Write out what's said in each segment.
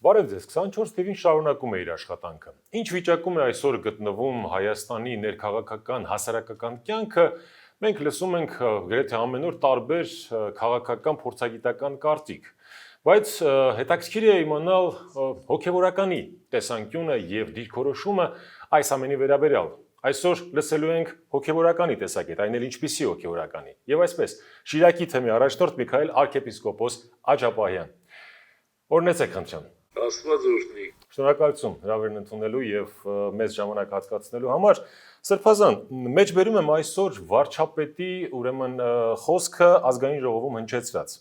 Բարև ձեզ, 24 TV-ն շարունակում է իր աշխատանքը։ Ինչ վիճակում է այսօր գտնվում Հայաստանի ներքաղաքական հասարակական կյանքը, մենք լսում ենք գրեթե ամեն օր տարբեր քաղաքական փորձագիտական կարծիք, բայց հետաքրքիր է իմանալ հոգևորականի տեսանկյունը եւ դիրքորոշումը այս ամենի վերաբերյալ։ Այսօր լսելու ենք հոգևորականի տեսակետ, այն էլ ինչպիսի հոգևորականի։ Եվ այսպես, Շիրակի թեմի առաջնորդ Միքայել arczepiskopos Աջապահյան։ Օրհնեցեք խնդրեմ։ Աստված օրհնի։ Շնորհակալություն հրավերն ընդունելու եւ մեզ ժամանակ հատկացնելու համար։ Սրբազան, մեջբերում եմ այսօր վարչապետի ուրեմն խոսքը ազգային ժողովում հնչեցրած։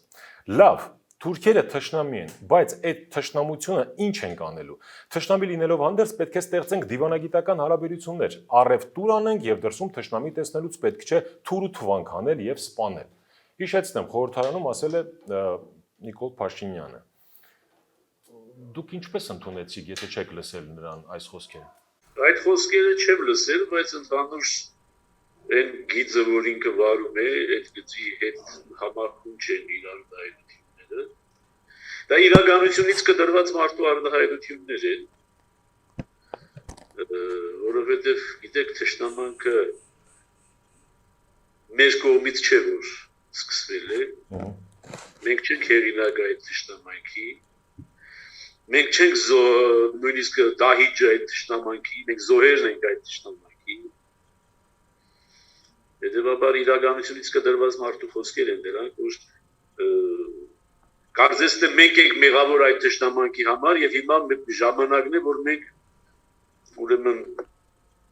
Լավ, թուրքերը թշնամի են, բայց այդ թշնամությունը ինչ ենք անելու։ Թշնամի լինելով հանդերձ պետք է ստեղծենք դիվանագիտական հարաբերություններ, առևտուր անենք եւ դրսում թշնամի տեսնելուց պետք չէ թուր ու թվանք անել եւ սպանել։ Հիշեցնեմ, խորհրդարանում ասել է Նիկոլ Փաշինյանը։ Դուք ինչպես ընդունեցիք, եթե չեք լսել նրան այս խոսքերը։ Այդ խոսքերը չեմ լսել, բայց ընդհանուր այն գիծը, որ ինքը վարում է, այդ գծի հետ համախոհ չեն իրար հայրությունները։ Դա իրականությունից կդրված մարդու արդահայտություններ են, որովհետև գիտեք, թշնամանքը մեր կողմից չէ, որ սկսվել է։ Մենք չենք հեղինակ այդ թշնամանքի։ Մենք չենք նույնիսկ դահիճ այդ թշնամանքի, մենք զոհերն ենք այդ թշնամանքի։ Հետևաբար իրականությունից կդրված մարդու խոսքեր են դրանք, որ կարծես թե մենք ենք մեղավոր այդ թշնամանքի համար եւ հիմա ժամանակն է, որ մենք ուրեմն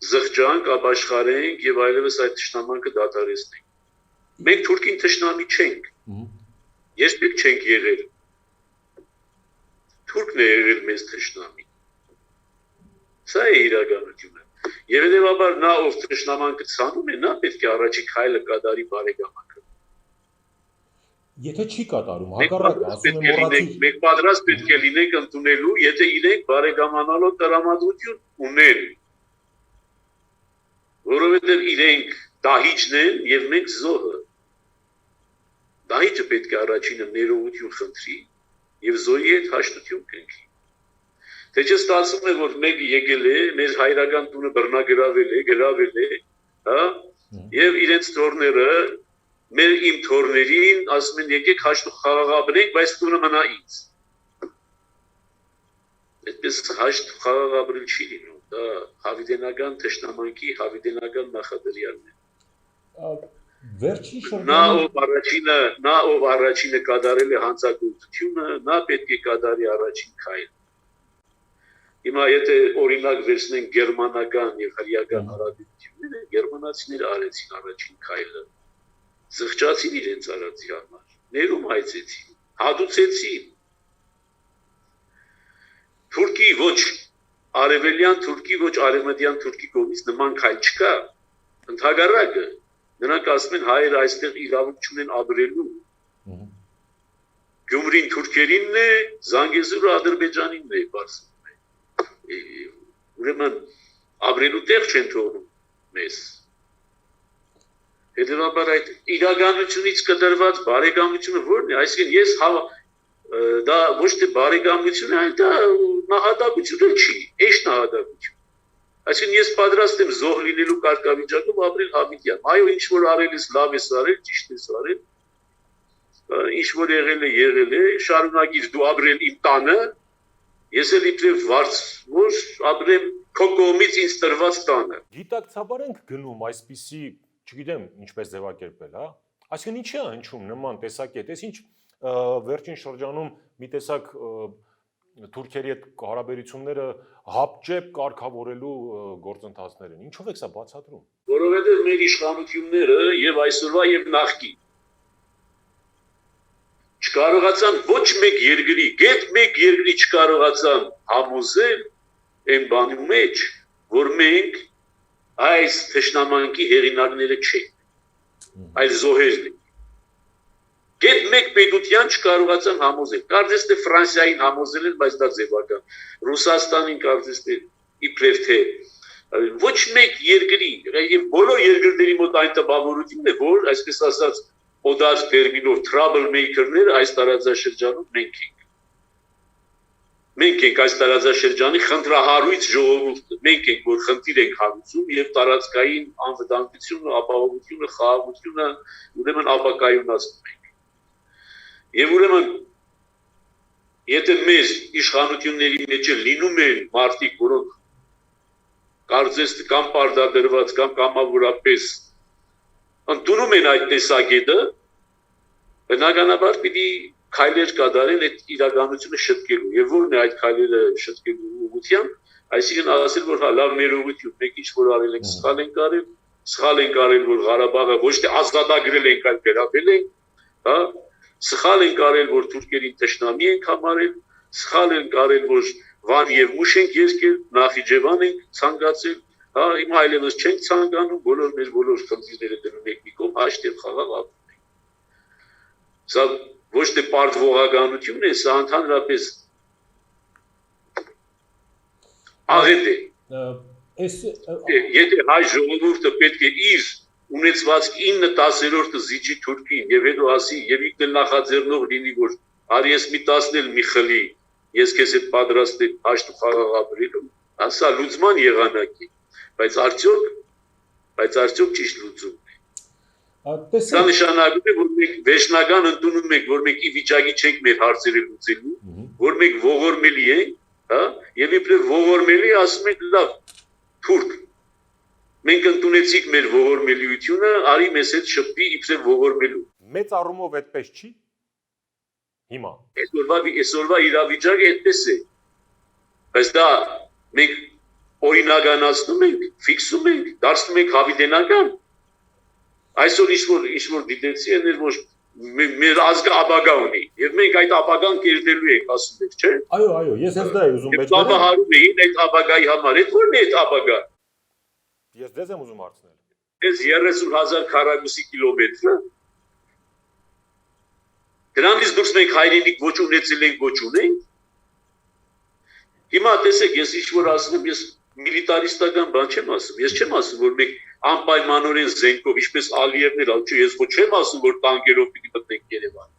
զղջանք, ապաշխարենք եւ այլևս այդ թշնամանքը դադարեցնենք։ Մենք թուրքին թշնամի չենք։ Երբեք չենք եղել։ Թուրքն է եղել մեզ թշնամի։ Սա է իրականությունը։ Եվ հետևաբար նա ով թշնամանքը ցանում է, նա պետք է առաջի քայլը կատարի բարեկամական։ Եթե չի կատարում, հակառակը, ասում եմ մոռացի։ Մենք պատրաստ պետք է լինենք ընդունելու, եթե իրենք բարեկամանալու տրամադրություն ունեն։ Որովհետև իրենք դահիճն են եւ մենք զոհը։ Դահիճը պետք է առաջինը ներողություն խնդրի եւ զոհի հետ հաշտություն կնքի։ Թե չէ ստացվում է, որ մեկ եկել է, մեր հայրական տունը բռնագրավել է, հա, եւ իրենց թորները մեր իմ թորներին ասում են եկեք հաշտ խաղաղաբրենք, բայց տունը մնա ինձ։ Այդպես հաշտ խաղաղաբրել չի լինում, դա հավիտենական թշնամանքի հավիտենական նախադրյալն է։ Վերջին շրջանում նա ով առաջինը կատարել է հանցագործությունը, նա պետք է կատարի առաջին քայլը։ Հիմա եթե օրինակ վերցնենք գերմանական եւ հրեական հարաբերությունները, գերմանացիները արեցին առաջին քայլը։ Զղջացին իրենց արածի համար, ներում հայցեցին, հադուցեցին։ Թուրքի ոչ արևելյան Թուրքի, ոչ արևմտյան Թուրքի կողմից նման քայլ չկա։ Ընդհակառակը նրանք ասում են հայերը այստեղ իրավունք չունեն ապրելու։ Գյումրին թուրքերինն է, Զանգեզուրը Ադրբեջանինն է, բարձում է։ Ուրեմն ապրելու տեղ չեն թողնում մեզ։ Հետևաբար այդ իրականությունից կդրված բարեկամությունը ո՞րն է, այսինքն ես դա ոչ թե բարեկամություն է, այլ դա նահատակություն չի, էշ նահատակություն։ Այսինքն ես պատրաստ եմ զոհ լինելու կարգավիճակում ապրել հավիտյան։ Այո, ինչ որ արել ես, լավ ես արել, ճիշտ ես արել։ Ինչ որ եղել է, շարունակիր դու ապրել իմ տանը, ես էլ իբրև վարձ, որ ապրեմ քո կողմից ինձ տրված տանը։ Գիտակցաբար ենք գնում այսպիսի, չգիտեմ ինչպես ձևակերպել, հա։ Այսինքն ինչի է հնչում նման տեսակետ, այս ինչ վերջին շրջանում մի տեսակ թուրքերի հետ հարաբերությունները հապճեպ կարգավորելու գործընթացներ են։ Ինչով եք սա բացատրում։ Որովհետև մեր իշխանությունները եւ այսօրվա եւ նախկին չկարողացան ոչ մեկ երկրի, գեթ մեկ երկրի չկարողացան համոզել այն բանի մեջ, որ մենք այս թշնամանքի հեղինակները չենք, այլ զոհերն ենք։ Գեթ մեկ պետության չկարողացան համոզել։ Կարծես թե Ֆրանսիային համոզել են, բայց դա ձևական։ Ռուսաստանին կարծես թե իբրև թե ոչ մեկ երկրի, եւ բոլոր երկրների մոտ այն տպավորությունն է, որ այսպես ասած օդար տերմինով trouble maker-ները այս տարածաշրջանում մենք ենք։ մենք ենք այս տարածաշրջանի խնդրահարույց ժողովուրդը, մենք ենք որ խնդիր ենք հարուցում եւ տարածքային անվտանգությունը, ապահովությունը, խաղաղությունը ուրեմն ապակայունացնում ենք։ Եվ ուրեմն եթե մեր իշխանությունների մեջ լինում են մարդիկ, որոնք կարծես կամ պարտադրված կամ կամավորապես ընդունում են այդ տեսակետը, բնականաբար պիտի քայլեր կատարեն այդ իրականությունը շտկելու։ Եվ ո՞րն է այդ քայլերը շտկելու ուղղությամբ, այսինքն ասել որ հա լավ ներողություն, մենք ինչ որ արել ենք, սխալ ենք արել, որ Ղարաբաղը ոչ թե ազատագրել ենք, այլ վերաբերել ենք, հա, սխալ ենք արել, որ թուրքերին թշնամի ենք համարել, սխալ ենք արել, որ Վան եւ Մուշ ենք երկել, Նախիջևան ենք ցանկացել, հա, հիմա այլևս չենք ցանկանում, բոլոր խնդիրները դնում ենք մի կողմ, հաշտ եւ խաղաղ ապրում ենք։ Սա ոչ թե պարտվողականություն է, սա ընդհանրապես աղետ է։ Եթե հայ ժողովուրդը պետք է իր ունեցվածք 9/10-ը զիջի Թուրքին եւ հետո ասի եւ ինքն նախաձեռնող լինի, որ արի ես մի 10-ն էլ մի խլի, ես քեզ հետ պատրաստ եմ հաշտ ու խաղաղ ապրելու, ասա լուծման եղանակ է, բայց արդյոք ճիշտ լուծում է։ Սա նշանակում է, որ մենք վերջնական ընդունում ենք, որ մենք ի վիճակի չենք մեր հարցերը լուծելու, որ մենք ողորմելի ենք, հա, եւ իբրև ողորմելի ասում ենք լավ, թուրք, մենք ընդունեցիք մեր ողորմելիությունը, արի մեզ հետ շփվի իբրև ողորմելու։ Մեծ առումով այդպես չի։ Հիմա այսօրվա իրավիճակը այդպես է։ Բայց դա մենք օրինականացնում ենք, ֆիքսում ենք, դարձնում ենք հավիտենական։ Այսօր ինչ-որ դիտեցի են, որ մեր ազգը ապագա ունի, եւ մենք այդ ապագան կերտելու ենք, ասում եք, չէ՞։ Այո, ես հենց դա եմ ուզում մեջ բերել։ Ապահարում էին այդ ապագայի համար, այդ ո՞րն է այդ ապագա։ Ես դες եմ ուզում հարցնել։ Այս 30,000 քառակուսի կիլոմետրը դրանից դուրս մենք հայրենիք ոչ ունեցել ենք, ոչ ունենք։ Հիմա տեսեք, ես ինչ-որ ասում եմ, ես միլիտարիստական բան չեմ ասում, ես չեմ ասում, որ մենք անպայմանորեն զենքով, ինչպես Ալիևն էլ ասում, ես ոչ չեմ ասում, որ տանկերով պիտի մտնենք Երևան։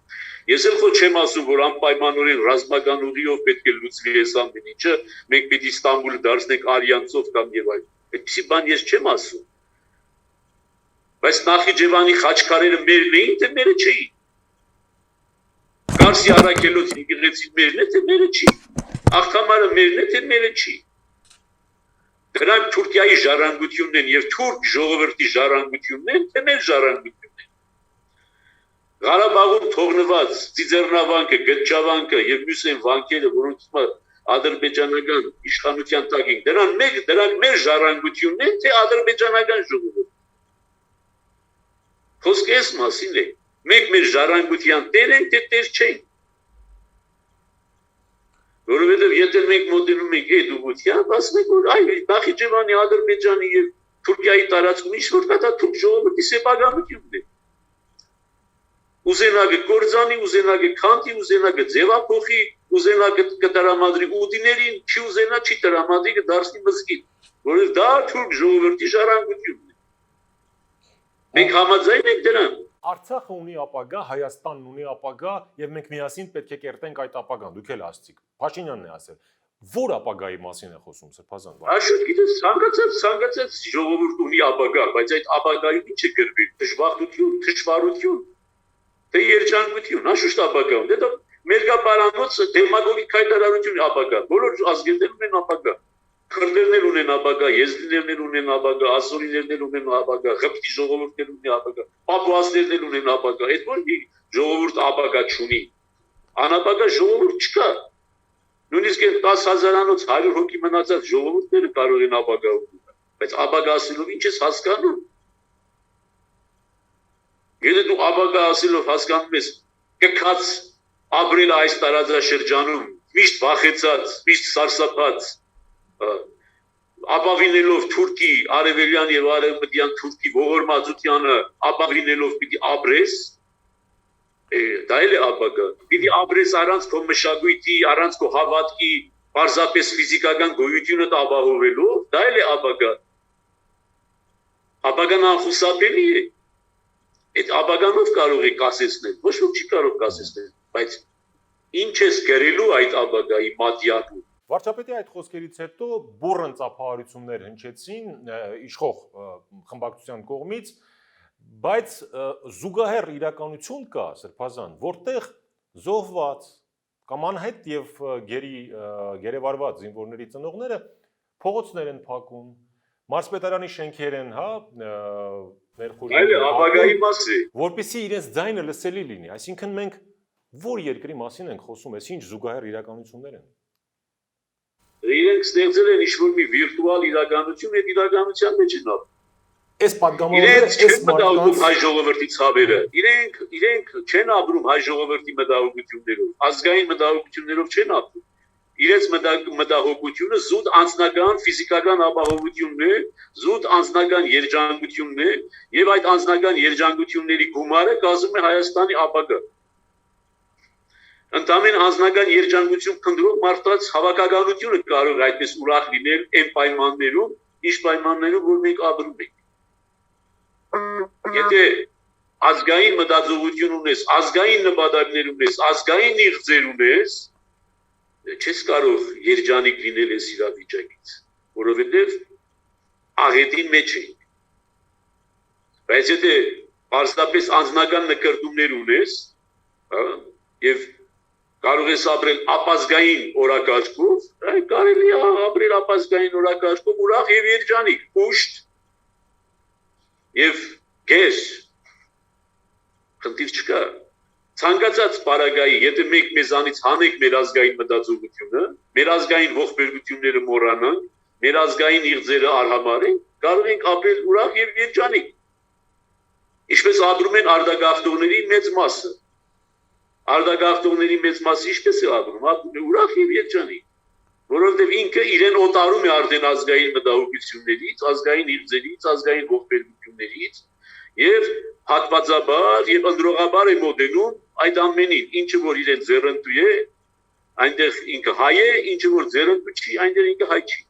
Ես էլ ոչ չեմ ասում, որ անպայմանորեն ռազմական ուղիով պետք է լուծվի այս ամեն ինչը, մենք պիտի Ստամբուլը դարձնենք արյանցով կամ եւ այլն։ Այդպիսի բան ես չեմ ասում։ Բայց Նախիջևանի խաչքարերը մերն էին, թե մերը չէին։ Կարսի Արաքելոց եկեղեցի մերն է, թե մերը չի։ Աղթամարը մերն է, թե մերը չի։ Դրանք Թուրքիայի ժառանգությունն են եւ թուրք ժողովրդի ժառանգությունն են, թե մեր ժառանգությունն են։ Ղարաբաղում թողնված Ծիծեռնավանքը, Գրջավանքը եւ մյուս այն վանքերը, որոնք հիմա ադրբեջանական իշխանության տակ են, դրանք մեր ժառանգությունն են, թե ադրբեջանական ժողովուրդ։ Խոսքը այս մասին է։ Մենք մեր ժառանգության տեր ենք, թե տեր չենք։ Որովհետև եթե մենք մոտենում ենք այդ ուղղությամբ, ասում ենք, որ այ Նախիջևանի, Ադրբեջանի եւ Թուրքիայի տարածքում ինչ-որ կա, դա թուրք ժողովրդի սեփականությունն է։ Ուզենա կկործանի, ուզենա կքանդի, ուզենա կձևափոխի, ուզենա կտրամադրի ուդիներին, չի ուզենա չի տրամադրի կդարձնի մզկիթ, որովհետև դա թուրք ժողովրդի ժառանգությունն է։ Մենք համաձայն ենք դրան։ Արցախը ունի ապագա, Հայաստանն ունի ապագա եւ մենք միասին պետք է կերտենք այդ ապագան։ Դուք էլ ասացիք։ Փաշինյանն է ասել։ Որ ապագայի մասին է խոսում Սրբազան։ Աշուտ գիտես, ցանկացած ժողովուրդ ունի ապագա, բայց այդ ապագայում ինչ է գրվել։ Դժբախտություն, թշվառություն, թե երջանկություն, աշուտ ապագա ունի։ Դա մերգապարանոց դեմագոգիկ հայտարարություն ապագա։ Բոլոր ազգերն ունեն ապագա։ Քրդերն ունեն ապագա, եզդիներն ունեն ապագա, ասորիներն ունեն ապագա, ղպտի ժողովուրդներն ունեն ապագա, պապուասներն ունեն ապագա։ Այդ որ ժողովուրդ ապագա չունի։ Անապագա ժողովուրդ չկա։ Նույնիսկ 10,000-անոց 100 հոգի մնացած ժողովուրդները կարող են ապագա ունենալ, բայց ապագա ասելով ինչ ես հասկանում։ Եթե դու ապագա ասելով հասկանում ես կքած ապրել այս տարածաշրջանում, միշտ վախեցած, միշտ սարսափած, ապավինելով Թուրքի, արևելյան եւ արևմտյան Թուրքի ողորմածությանը, ապավինելով պիտի ապրես, դա էլ է ապագա։ Պիտի ապրես առանց քո մշակույթի, առանց քո հավատքի, պարզապես ֆիզիկական գոյությունդ ապահովելով, դա էլ է ապագա։ Ապագան անխուսափելի է։ Այդ ապագանով կարող է կասեցնել, ոչ ոք չի կարող կասեցնել, բայց Ինչ ես գրելու այդ ապագայի մատյանում։ Վարչապետի այդ խոսքերից հետո բուրըն ծափահարություններ հնչեցին իշխող խմբակցության կողմից, բայց զուգահեռ իրականություն կա, Սրբազան, որտեղ զոհված կամ անհետ եւ գերեվարված զինվորների ծնողները փողոցներ են փակում, մարզպետարանի շենքեր են, ներխուժ, Այլ ապագայի մասը։ որպեսզի իրենց ձայնը լսելի լինի, այսինքն մենք որ երկրի մասին ենք խոսում, այս ինչ զուգահեռ իրականություններ են։ Իրենք ստեղծել են ինչ-որ մի վիրտուալ իրականություն, այդ իրականության մեջ են ապրում։ Այս պատգամավորները Իրենք այս չեն մտահոգում մարդկանց հայ ժողովրդի ցավերը։ Իրենք չեն ապրում հայ ժողովրդի մտահոգություններով, ազգային մտահոգություններով չեն ապրում։ Իրենց մտահոգությունը զուտ անձնական ֆիզիկական ապահովությունն է, զուտ անձնական երջանկությունն է, եւ այդ անձնական երջանկությունների գումարը կազմում է Հայաստանի ապագա։ Ընդամենը անձնական երջանկություն քննելով մարդաց հավաքականությունը կարող է այդպես ուրախ լինել այն պայմաններում, ինչ պայմաններում որ մենք ապրում ենք։ Եթե ազգային մտածողություն ունես, ազգային նպատակներ ունես, ազգային իղձեր ունես, չես կարող երջանիկ լինել այս իրավիճակից, որովհետև աղետի մեջ ենք։ Բայց եթե պարզապես անձնական նկարտումներ ունես, եւ կարող ես ապրել ապազգային օրակարգով, կարելի է ապրել ապազգային օրակարգով ուրախ եւ երջանիկ, ուշտ եւ գես, խնդիր չկա։ Ցանկացած պարագայի, եթե մենք մեզանից հանենք մեր ազգային մտածողությունը, մեր ազգային ողբերգությունները մոռանանք, մեր ազգային իղձերը արհամարենք, կարող ենք ապրել ուրախ եւ երջանիկ։ Ինչպես ապրում են արտագաղթողների մեծ մասը։ Արտագաղթողների մեծ մասը ինչպես է ապրում ուրախ եւ երջանիկ, որովհետեւ ինքը իրեն օտարում է արդեն ազգային մտահոգություններից, ազգային իղձերից, ազգային ողբերգություններից եւ հատվածաբար եւ ընդրողաբար է մոտենում այդ ամենին, ինչը որ իրեն ձեռնտու է, այնտեղ ինքը հայ է, ինչը որ ձեռնտու չի, այնտեղ ինքը հայ չի,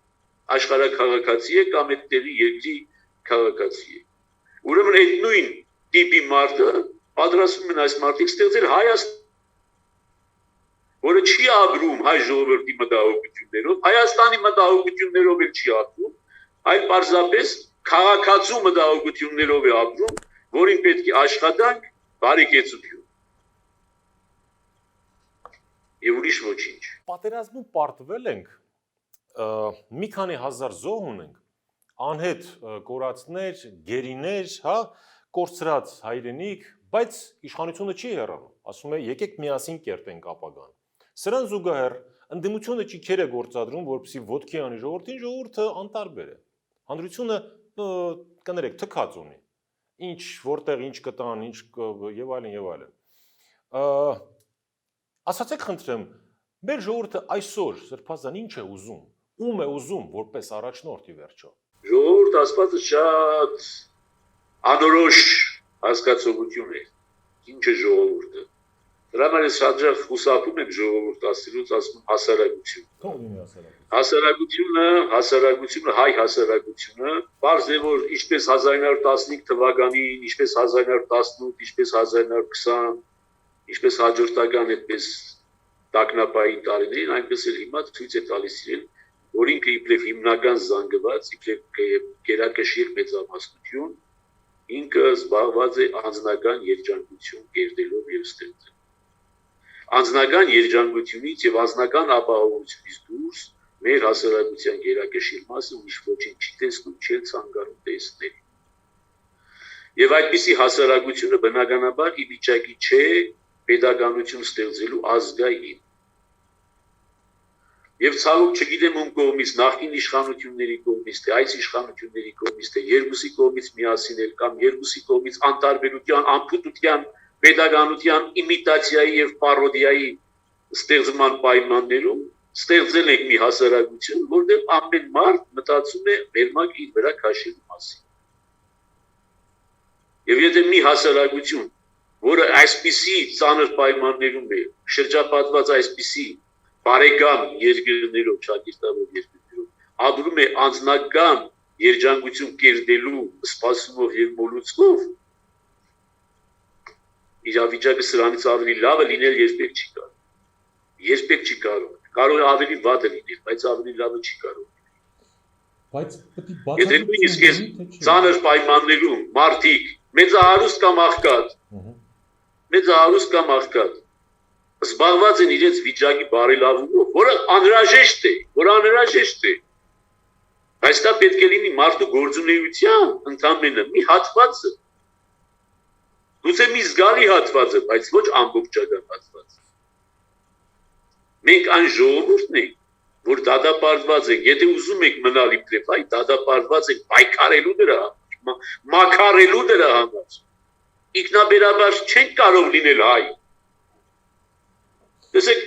աշխարհաքաղաքացի է կամ այդ տեղի երկրի քաղաքացի է։ Ուրեմն այդ նույն տիպի մարդը պատրաստվում են այս մարդիկ ստեղծել Հայաստան, որը չի ապրում հայ ժողովրդի մտահոգություններով, Հայաստանի մտահոգություններով էլ չի ապրում, այլ պարզապես քաղաքացու մտահոգություններով է ապրում, որին պետք է աշխատանք, բարեկեցություն։ Եվ ուրիշ ոչինչ։ Պատերազմում պարտվել ենք, մի քանի հազար զոհ ունենք, անհետ կորածներ, գերիներ, կորցրած հայրենիք, բայց իշխանությունը չի հեռանում, ասում է եկեք միասին կերտենք ապագան։ Սրան զուգահեռ ընդդիմությունը ճիքեր է գործադրում, որպեսզի ոտքի անի ժողովրդին, ժողովուրդը անտարբեր է։ Հանրությունը կներեք թքած ունի։ Ինչ որտեղ ինչ կտան, ինչ եւ այլն եւ այլն։ Ասացեք խնդրեմ, մեր ժողովուրդը այսօր Սրբազան ինչ է ուզում, ում է ուզում որպես առաջնորդ ի վերջո։ Ժողովուրդ ասվածը շատ անորոշ հասկացողություն է։ Ինչ է ժողովուրդը։ Դրա համար ես հաճախ հուսափում եմ ժողովուրդ ասելուց, ասում հասարակություն։ Հասարակությունը, հայ հասարակությունը, բարձ է որ ինչպես 1915 թվականին, ինչպես 1918, ինչպես 1920, ինչպես հաջորդական այդպես տագնապային տարիներին, այնպես էլ հիմա ցույց է տալիս իրեն, որ ինքը իբրև հիմնական զանգված, իբրև գերակշիռ մեծամասնություն, ինքը զբաղված է անձնական երջանկություն կերտելով եւ ստեղծելով։ Անձնական երջանկությունից եւ անձնական ապահովությունից դուրս մեր հասարակության գերակշիռ մասը ուրիշ ոչինչ չի տեսնում, չի ցանկանում տեսնել։ Եվ այդպիսի հասարակությունը բնականաբար ի վիճակի չէ pedagogiություն ստեղծելու ազգային։ Եվ ցավոք չգիտեմ ում կողմից, նախկին իշխանությունների կողմից, թե այս իշխանությունների կողմից, թե երկուսի կողմից միասին էլ կամ երկուսի կողմից անտարբերության, անփութության, pedagogiության, իմիտացիայի եւ պարոդիայի ստեղծման պայմաններում ստեղծել ենք մի հասարակություն, որտեղ ամեն մարդ մտածում է վերմակ իր վրա քաշելու մասին։ Եվ եթե մի հասարակություն, որը այսպիսի ծանր պայմաններում է, շրջապատված այսպիսի բարեկամ երկրներով, շահագործավոր երկրներով, ապրում է անձնական երջանկություն կերտելու սպասումով եւ մոլուցքով, իրավիճակը սրանից ավելի լավը լինել երբեք չի կարող։ երբեք չի կարող։ Կարող է ավելի վատը լինել, բայց ավելի լավը չի կարող։ Բայց պետք է Եթե նույնիսկ այս բացատրություն լինի, թե չէ։ ծանր պայմաններում մարդիկ մեծահարուստ կամ աղքատ, մեծահարուստ կամ աղքատ զբաղված են իրենց վիճակի բարելավումով, որը անհրաժեշտ է, բայց դա պետք է լինի մարդու գործունեության ընդամենը մի հատվածը, գուցե մի զգալի հատվածը, բայց ոչ ամբողջական հատվածը։ Մենք այն ժողովուրդն ենք, որ դատապարտված ենք, եթե ուզում եք մնալ իբրև հայ, դատապարտված ենք պայքարելու դրա համար, մաքարելու դրա համար։ Ինքնաբերաբար չենք կարող լինել հայ։ Տեսեք,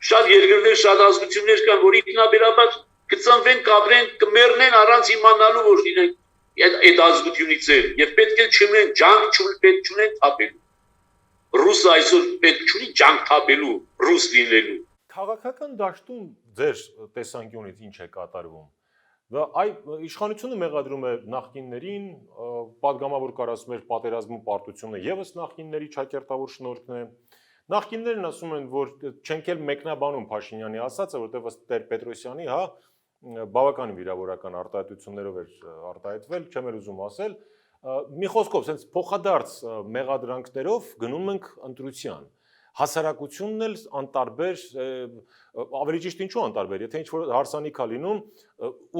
շատ երկրներ, շատ ազգություններ կան, որ ինքնաբերաբար կծնվեն, կապրեն, կմեռնեն առանց իմանալու, որ իրենք այդ ազգությունից են, եւ պետք է չունեն ջանք, պետք չունեն թափելու։ Ռուսը այսօր պետք չունի ջանք թափելու, ռուս լինելու։ Քաղաքական դաշտում ձեր տեսանկյունից ինչ է կատարվում։ Այ իշխանությունը մեղադրում է նախկիններին, падգամավոր կար ասում էր պատերազմում պարտությունը եւս նախկինների ճակերտավոր շնորհքն է։ Նախկիններն ասում են, որ չենք էլ մեկնաբանում Փաշինյանի ասածը, որտեղ ըստ Տեր Պետրոսյանի, հա, բավական վիրավորական արտահայտություններով էր արտահայտվել, չեմ էլ ուզում ասել, մի խոսքով, sense փոխադարձ մեղադրանքներով գնում ենք ընտրության։ Հասարակությունն էլ անտարբեր, ավելի ճիշտ ինչու անտարբեր, եթե ինչ-որ հարսանիք է լինում,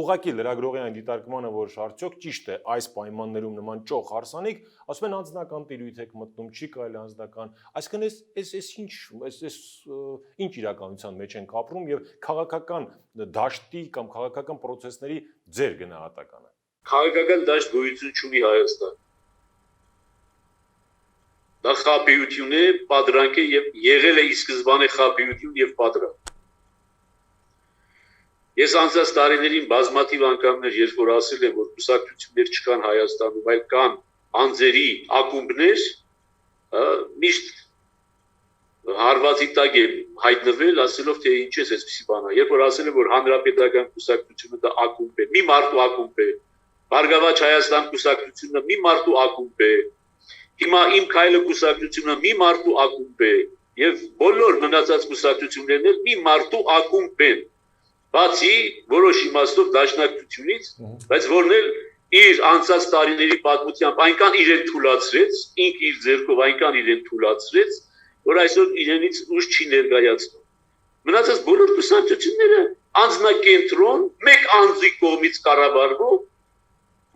ուղղակի լրագրողի այն դիտարկմանը, որ արդյոք ճիշտ է այս պայմաններում նման ճոխ հարսանիք, ասում են անձնական տիրույթ եք մտնում, չի կարելի անձնական, այսինքն ինչ իրականության մեջ ենք ապրում եւ քաղաքական դաշտի կամ քաղաքական process-ների ձեր գնահատականը։ Քաղաքական դաշտ գոյություն չունի Հայաստան։ Դա խաբեություն է, պատրանք է եւ եղել է ի սկզբանե խաբեություն եւ պատրանք։ Ես անցած տարիներին բազմաթիվ անգամներ երբ որ ասել եմ, որ կուսակցություններ չկան Հայաստանում, այլ կան անձերի ակումբներ, միշտ հարվածի տակ եմ հայտնվել, ասելով թե ինչ է այսպեսի բանը։ Երբ որ ասել եմ, որ հանրապետական կուսակցությունը դա ակումբ է, մի մարդու ակումբ է, Բարգավաճ Հայաստան կուսակցությունը մի մարդու ակումբ է, հիմա իմ քայլը կուսակցությունը մի մարդու ակումբ է, եւ բոլոր մնացած կուսակցություններն էլ մի մարդու ակումբ են, բացի որոշ իմաստով դաշնակցությունից, բայց որն էլ իր անցած տարիների պատմությամբ այնքան իրեն թուլացրեց, ինք իր ձեռքով այնքան իրեն թուլացրեց, որ այսօր իրենից ուժ չի ներկայացնում։ Մնացած բոլոր կուսակցությունները անձնակենտրոն, մեկ անձի կողմից կառավարվող,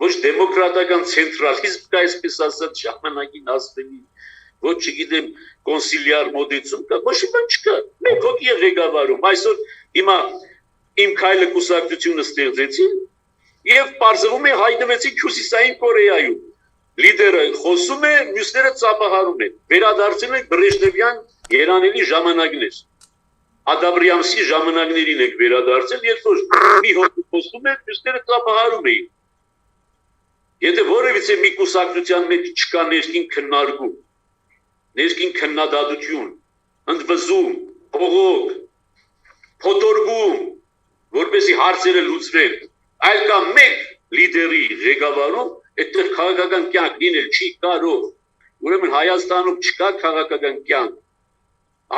ոչ դեմոկրատական ցենտրալիզմ կա, այսպես ասած, ժամանակին ասվելի, ոչ չգիտեմ, կոնսիլիար մոդեցում կա, ոչ մի բան չկա։ Մենք հոգի է ղեկավարում։ Այսօր հիմա իմ քայլը կուսակցությունը ստեղծեցին եւ պարզվում է հայտնվեցին Հյուսիսային Կորեայում։ Լիդերը խոսում է, մյուսները ծափահարում են։ Վերադարձել են Բրեժնևյան երանելի ժամանակներ։ Ադաբրիամսի ժամանակներին եք վերադարձել, երբ որ մի հոգի խոսում է, մյուսները ծափահարում էին։ Եթե որևիցե մի կուսակցության մեջ չկա ներքին քննարկում, ներքին քննադատություն, ընդվզում, փողոք, փոթորգում, որպեսզի հարցերը լուծվեն, այլ կա մեկ լիդերի ղեկավարում, այդտեղ քաղաքական կյանք լինել չի կարող։ Ուրեմն Հայաստանում չկա քաղաքական կյանք։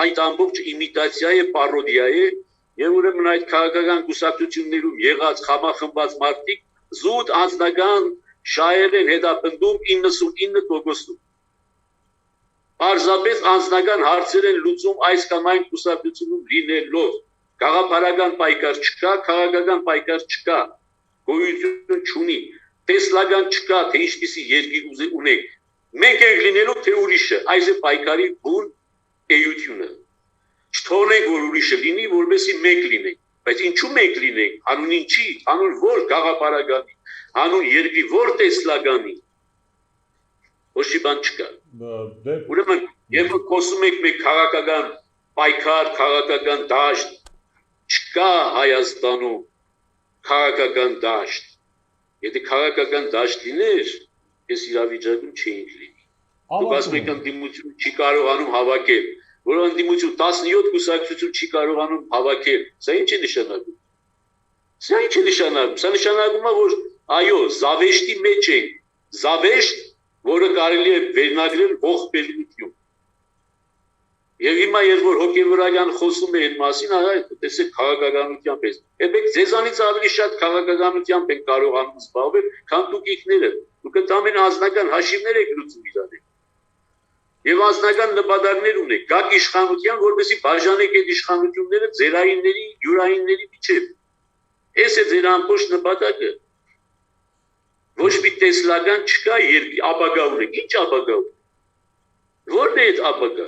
Այդ ամբողջ իմիտացիա է, պարոդիա է, եւ ուրեմն այդ քաղաքական կուսակցություններում եղած խմախմբված մարդիկ զուտ անձնական շահեր են հետապնդում 99%-ում։ Պարզապես անձնական հարցեր են լուծում այս կամ այն կուսակցությունում լինելով։ Գաղափարական պայքար չկա, քաղաքական պայքար չկա, գոյություն չունի, տեսլական չկա, թե ինչպիսի երկիր ունենք։ Մենք ենք լինելու, թե ուրիշը, այս է պայքարի բուն էությունը։ Չթողնենք, որ ուրիշը լինի, որովհետեւ մենք լինենք։ Բայց ինչու մենք լինենք, հանուն ինչի, հանուն որ գաղափարականի, հանուն երկրի որ տեսլականի, ոչ մի բան չկա։ Ուրեմն, երբ խոսում եք մեկ քաղաքական պայքար, քաղաքական դաշտ, չկա Հայաստանում քաղաքական դաշտ։ Եթե քաղաքական դաշտ լիներ, ես իրավիճակում չէինք լինի։ Դուք ասում եք ընդդիմություն չի կարողանում հավաքել, որ ընդդիմություն 17 կուսակցություն չի կարողանում հավաքել։ Սա ինչ է նշանակում։ Սա ինչ է նշանակում։ Սա նշանակում է, որ այո, զավեշտի մեջ ենք։ Զավեշտ, որը կարելի է վերնագրել ողբերգություն։ Եվ հիմա երբ որ հոգեվորական խոսում է այն մասին, այ տեսեք քաղաքականությամբ է։ Եք ձեզանից ավելի շատ քաղաքականությամբ են կարողանում զբաղվել, քան դուք ինքները։ Դուք ընդամենը անձնական հաշիվներ եք լուծում իրար։ Եվ անձնական նպատակներ ունեք։ Գաք իշխանության, որովհետեւ բաժանեք այդ իշխանությունները ձերայինների, յուրայինների միջև։ Այս է ձեր ամբողջ նպատակը։ Ոչ մի տեսլական չկա, երբ ապագա ունեք։ Ինչ ապագա։ Որն է այդ ապագա։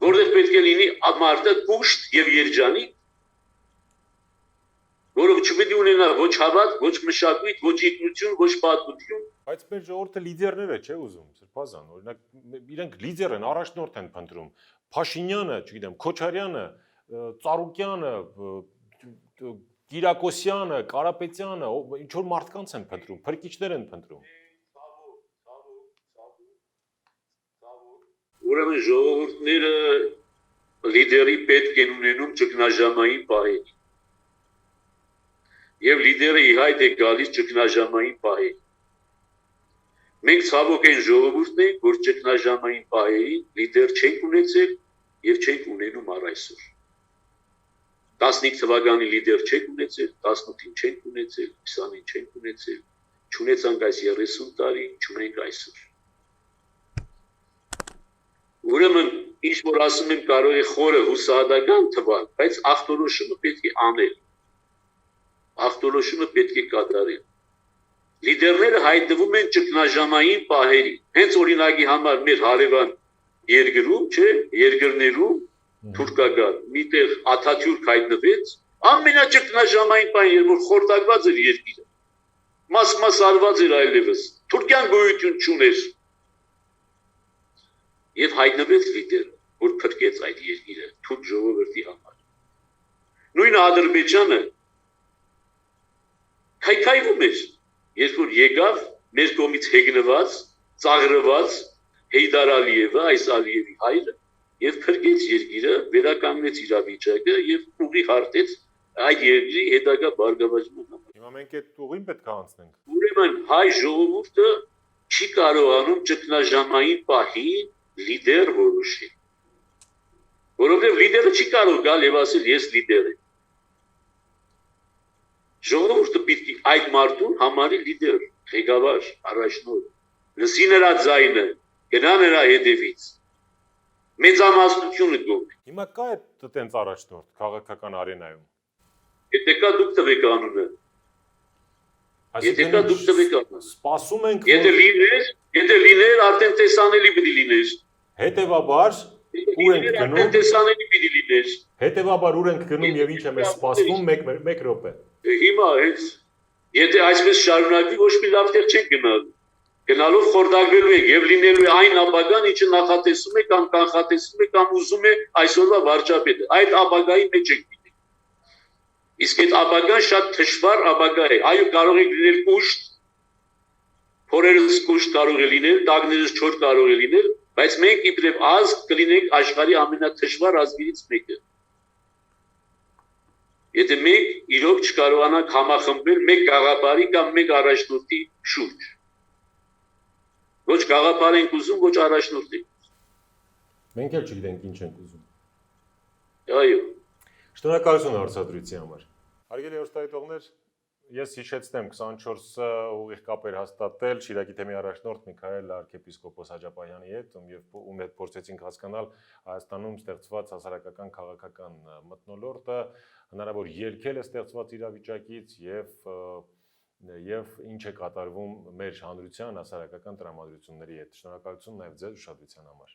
Որտեղ պետք է լինի մարդը կուշտ եւ երջանիկ, որով չպետք է ունենա ոչ հավատ, ոչ մշակույթ, ոչ ինքնություն, ոչ պատմություն։ Բայց մեր ժողովուրդը լիդերներ է, չէ՞ ուզում, Սրբազան, օրինակ իրենք լիդեր են, առաջնորդ են փնտրում։ Փաշինյանը, չգիտեմ, Քոչարյանը, Ծառուկյանը, Կիրակոսյանը, Կարապետյանը, ինչ որ մարդկանց են փնտրում, փրկիչներ են փնտրում։ Ուրեմն ժողովուրդները լիդերի պետք են ունենում ճգնաժամային պահերի։ Եվ լիդերը ի հայտ է գալիս ճգնաժամային պահերի։ Մենք ցավոք այն ժողովուրդն ենք, որ ճգնաժամային պահերի լիդեր չենք ունեցել եւ չենք ունենում առ այսօր։ 15 թվականի լիդեր չենք ունեցել, 18-ին չենք ունեցել, 20-ին չենք ունեցել, չունեցանք այս 30 տարի, չունենք այսօր։ Ուրեմն ինչ որ ասում եմ կարող է խորը հուսահատական թվալ, բայց ախտորոշումը պետք է անել։ Ախտորոշումը պետք է կատարել։ Լիդերները հայտնվում են ճգնաժամային պահերի։ Հենց օրինակի համար մեր հարևան երկրում, չէ, երկրներում թուրքական միտեղ Աթաթյուրք հայտնվեց, ամենաճգնաժամային պահին, երբ որ խորտակված էր երկիրը։ Մաս արված էր այլևս։ Թուրքիան գոյություն չուներ։ Եվ հայտնվեց լիդերը, որ փրկեց այդ երկիրը թուրք ժողովրդի համար։ Նույն Ադրբեջանը քայքայվում էր, երբ որ եկավ մեր կողմից հեգնված, ծաղրված Հեյդար Ալիևը, այս Ալիևի հայրը, եւ փրկեց երկիրը, վերականգնեց իրավիճակը եւ ուղի հարտեց այդ երկրի հետագա բարգավաճման համար։ Հիմա մենք այդ ուղին պետք է անցնենք։ Ուրեմն հայ ժողովուրդը չի կարողանում ճգնաժամային պահի լիդեր որոշի։ Որովհետև լիդերը չի կարող գալ եւ ասել ես լիդեր եմ։ Ժողովուրդը պիտի այդ մարդուն համարի լիդեր, ղեկավար, առաջնորդ։ Լսի նրա ձայնը, գնա նրա հետևից։ Մեծամասնությունը գոհ։ Հիմա կա այդ տենց առաջնորդ քաղաքական արենայում։ Եթե կա դուք տվեք անունը։ Եթե կա դուք տվեք անունը։ Սպասում ենք, Եթե լիներ, արդեն տեսանելի պիտի լիներ։ հետևաբար ուր ենք գնում։ Տեսանելի պիտի լիներ։ Հետևաբար ուր ենք գնում եւ ինչ է մեզ սպասվում 1 րոպե։ Հիմա հենց եթե այսպես շարունակվի ոչ մի լավ տեղ չենք գնալու։ Գնալով խորտակվելու եք եւ լինելու է այն ապագան, ինչը նախատեսում է կամ կանխատեսում է կամ ուզում է այսօրվա վարչապետը։ Այդ ապագայի մեջ եք լինի։ Իսկ այդ ապագան շատ թշվառ ապագա է։ Այո, կարող է լինել կուշտ, փորերս կուշտ կարող է լինել, տագներս չոր կարող է լինել, բայց մենք իբրև ազգ կլինենք աշխարհի ամենաթշվառ ազգերից մեկը։ Եթե մենք իրոք չկարողանանք համախմբել մեկ գաղափարի կամ մեկ առաջնորդի շուրջ։ Ոչ գաղափար ենք ուզում, ոչ առաջնորդ ենք։ Մենք էլ չգիտենք ինչ ենք ուզում։ Այո։ Շնորհակալություն հարցադրույցի համար։ Հարգելի հեռուստադիտողներ, ես հիշեցնեմ 24 ուղիղ կապեր հաստատել Շիրակի թեմի առաջնորդ Միքայել arczepiskopos Հաջապահյանի հետ, ում հետ փորձեցինք հասկանալ Հայաստանում ստեղծված հասարակական քաղաքական մթնոլորտը, հնարավոր ելքել է ստեղծված իրավիճակից եւ ինչ է կատարվում մեր հանրության հասարակական տրամադրությունների հետ։ Շնորհակալություն նաեւ ձեզ ուշադրության համար։